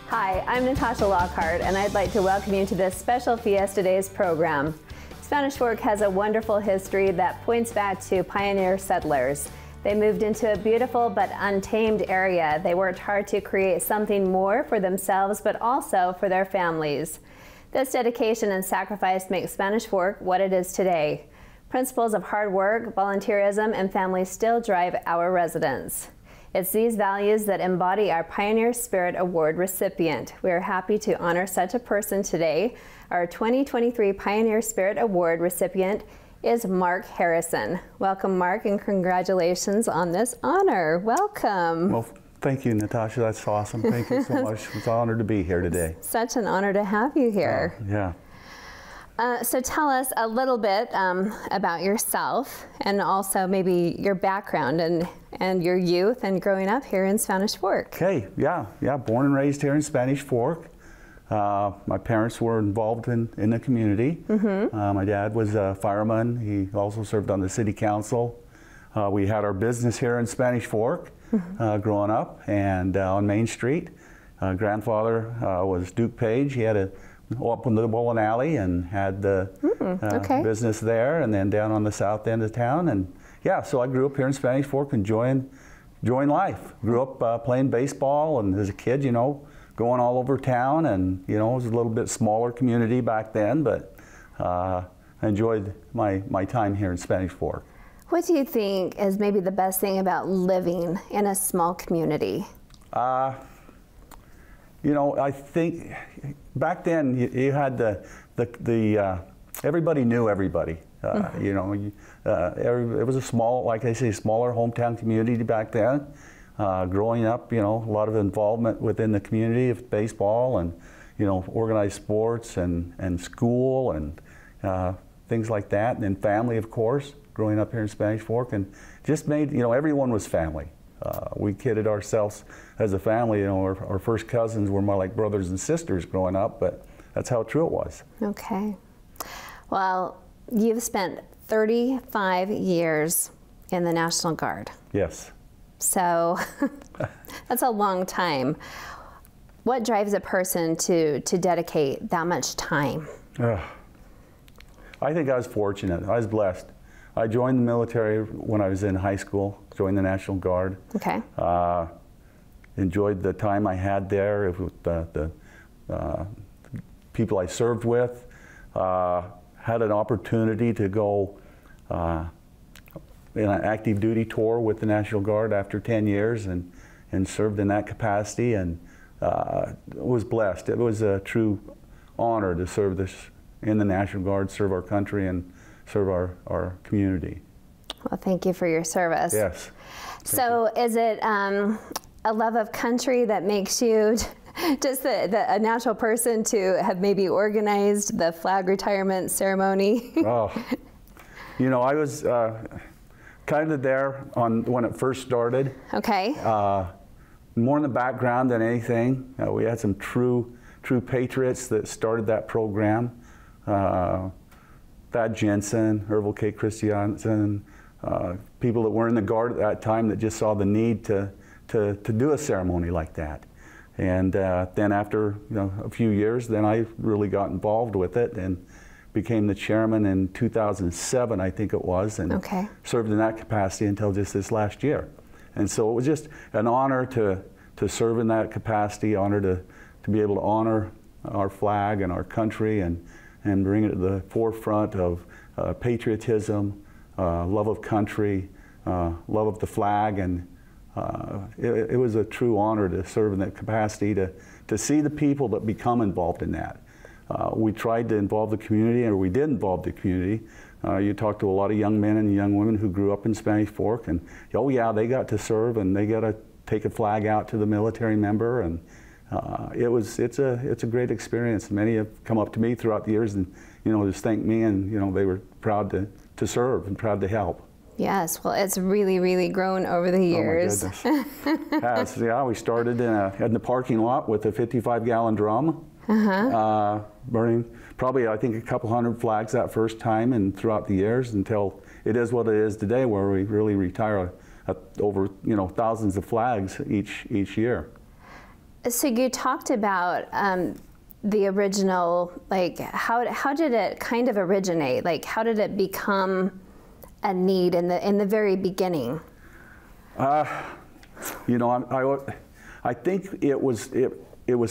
Hi, I'm Natasha Lockhart, and I'd like to welcome you to this special Fiesta Days program. Spanish Fork has a wonderful history that points back to pioneer settlers. They moved into a beautiful but untamed area. They worked hard to create something more for themselves, but also for their families. This dedication and sacrifice make Spanish Fork what it is today. Principles of hard work, volunteerism, and family still drive our residents. It's these values that embody our Pioneer Spirit Award recipient. We are happy to honor such a person today. Our 2023 Pioneer Spirit Award recipient is Mark Harrison. Welcome, Mark, and congratulations on this honor. Welcome. Well, thank you, Natasha. That's awesome. Thank you so much. It's an honor to be here today. Such an honor to have you here. Yeah. So tell us a little bit about yourself and also maybe your background and your youth and growing up here in Spanish Fork. Okay, yeah, born and raised here in Spanish Fork. My parents were involved in the community. My dad was a fireman. He also served on the city council. We had our business here in Spanish Fork growing up and on Main Street. Grandfather was Duke Page. He had up in the bowling alley and had the business there, and then down on the south end of town. And yeah, so I grew up here in Spanish Fork enjoying life. Grew up playing baseball, and as a kid, you know, going all over town, and you know, it was a little bit smaller community back then, but I enjoyed my time here in Spanish Fork. What do you think is maybe the best thing about living in a small community? You know, I think back then you had everybody knew everybody. You know, it was a small, like I say, smaller hometown community back then. Growing up, you know, a lot of involvement within the community of baseball and, you know, organized sports and school and things like that. And then family, of course, growing up here in Spanish Fork, and just made, you know, everyone was family. We kidded ourselves as a family, you know, our first cousins were more like brothers and sisters growing up, but that's how true it was. Okay. Well, you've spent 35 years in the National Guard. Yes. So that's a long time. What drives a person to dedicate that much time? I think I was fortunate. I was blessed. I joined the military when I was in high school, joined the National Guard. Okay. Enjoyed the time I had there with the people I served with. Had an opportunity to go in an active duty tour with the National Guard after 10 years and served in that capacity, and was blessed. It was a true honor to serve in the National Guard, serve our country and serve our community. Well, thank you for your service. Yes. So is it a love of country that makes you just a natural person to have maybe organized the flag retirement ceremony? Oh, you know, I was kind of there when it first started. Okay. More in the background than anything. We had some true patriots that started that program. Thad Jensen, Ervil K. Christiansen, people that were in the Guard at that time that just saw the need to do a ceremony like that. And then after, you know, a few years, then I really got involved with it and became the chairman in 2007, I think it was, and served in that capacity until just this last year. And so it was just an honor to serve in that capacity, honor to be able to honor our flag and our country and bring it to the forefront of patriotism, love of country, love of the flag, and it was a true honor to serve in that capacity, to see the people that become involved in that. We tried to involve the community, or we did involve the community. You talk to a lot of young men and young women who grew up in Spanish Fork, and oh yeah, they got to serve and they got to take a flag out to the military member, and it's a great experience. Many have come up to me throughout the years and, you know, just thanked me, and you know, they were proud to serve and proud to help. Yes, well, it's really grown over the years. Oh my goodness. Yeah, we started in the parking lot with a 55-gallon drum, burning probably, I think, a couple hundred flags that first time, and throughout the years until it is what it is today, where we really retire over, you know, thousands of flags each year. So you talked about the original, like how did it kind of originate? Like how did it become a need in the very beginning? You know, I think it was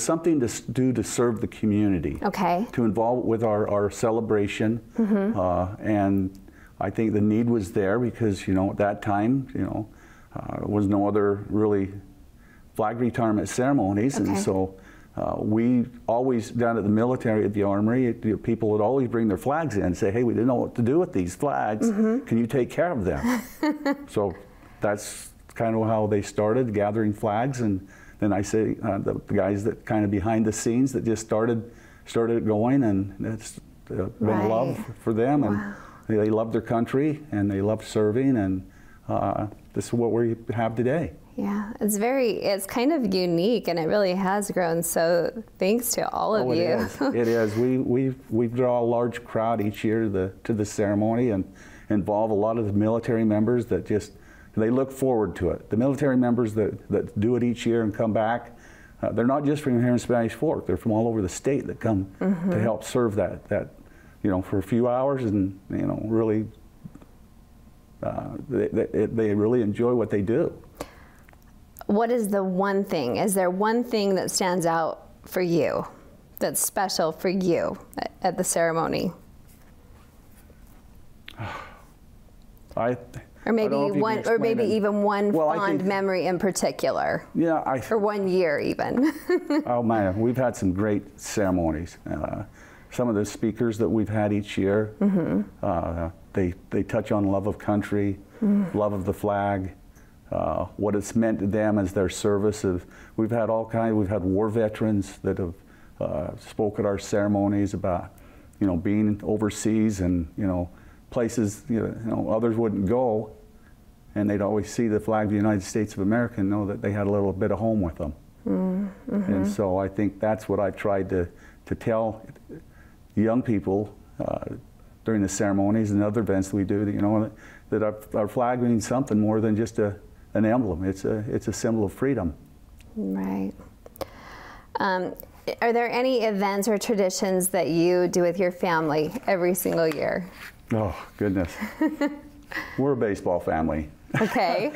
something to do to serve the community. Okay. To involve with our celebration, and I think the need was there because, you know, at that time, you know, there was no other really flag retirement ceremonies, and so we always, down at the military, at the armory, people would always bring their flags in and say, hey, we didn't know what to do with these flags. Can you take care of them? So that's kind of how they started, gathering flags. And then I say the guys that kind of behind the scenes that just started it going, and it's been a love for them. And they love their country and they love serving, and this is what we have today. Yeah, it's kind of unique, and it really has grown. So thanks to all of you. It is. We draw a large crowd each year to the ceremony, and involve a lot of the military members that they look forward to it. The military members that do it each year and come back, they're not just from here in Spanish Fork. They're from all over the state that come to help serve that you know, for a few hours, and you know, really they really enjoy what they do. What is the one thing? Is there one thing that stands out for you, that's special for you at the ceremony? Or maybe even one fond memory in particular. Yeah, or 1 year even. Oh man, we've had some great ceremonies. Some of the speakers that we've had each year, they touch on love of country, love of the flag. What it's meant to them as their service. We've had all kinds. We've had war veterans that have spoke at our ceremonies about, you know, being overseas and, you know, places, you know, others wouldn't go, and they'd always see the flag of the United States of America and know that they had a little bit of home with them. And so I think that's what I've tried to tell young people during the ceremonies and other events that we do. That, you know, that our flag means something more than just an emblem. It's a symbol of freedom. Right. Are there any events or traditions that you do with your family every single year? Oh, goodness. We're a baseball family. Okay.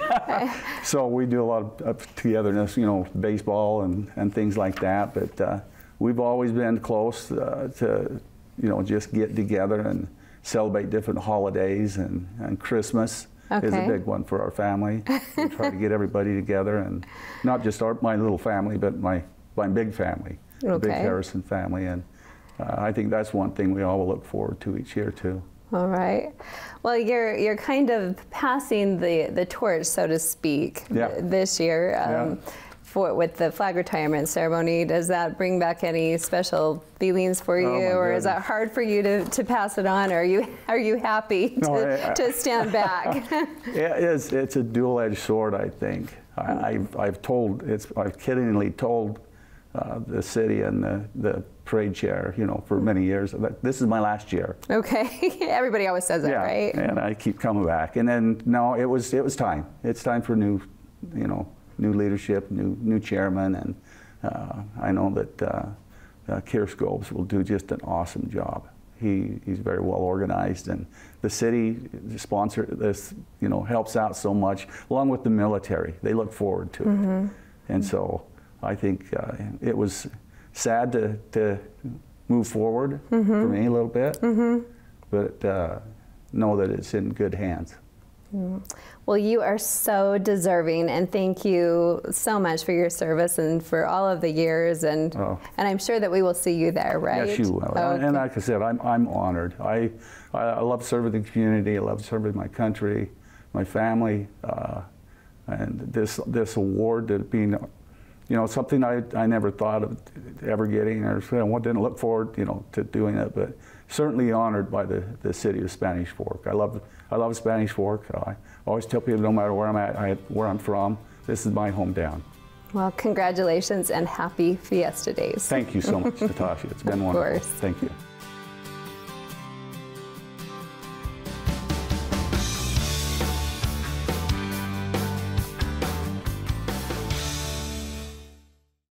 So we do a lot of togetherness, you know, baseball and things like that. But we've always been close to, you know, just get together and celebrate different holidays, and Christmas is a big one for our family. We try to get everybody together, and not just my little family, but my big family, the big Harrison family. And I think that's one thing we all look forward to each year too. All right. Well, you're kind of passing the torch, so to speak, this year. With the flag retirement ceremony. Does that bring back any special feelings for you, or is that hard for you to pass it on? Or are you happy to stand back? It's a dual-edged sword, I think. I've kiddingly told the city and the parade chair, you know, for many years that this is my last year. Okay. Everybody always says that, right? And I keep coming back. And then no, it was time. It's time for new leadership, new chairman, and I know that Keir Scobes will do just an awesome job. He's very well organized, and the city sponsor this, you know, helps out so much, along with the military. They look forward to it, and so I think it was sad to move forward for me a little bit, but know that it's in good hands. Well, you are so deserving, and thank you so much for your service and for all of the years, and I'm sure that we will see you there, right? Yes, you will. Okay. And like I said, I'm honored. I love serving the community. I love serving my country, my family, and this award, that being, you know, something I never thought of ever getting, or didn't look forward, you know, to doing it, but certainly honored by the city of Spanish Fork. I love Spanish Fork. I always tell people, no matter where I'm at, where I'm from, this is my hometown. Well, congratulations and happy Fiesta Days. Thank you so much, Natasha. It's been wonderful. Of course. Thank you.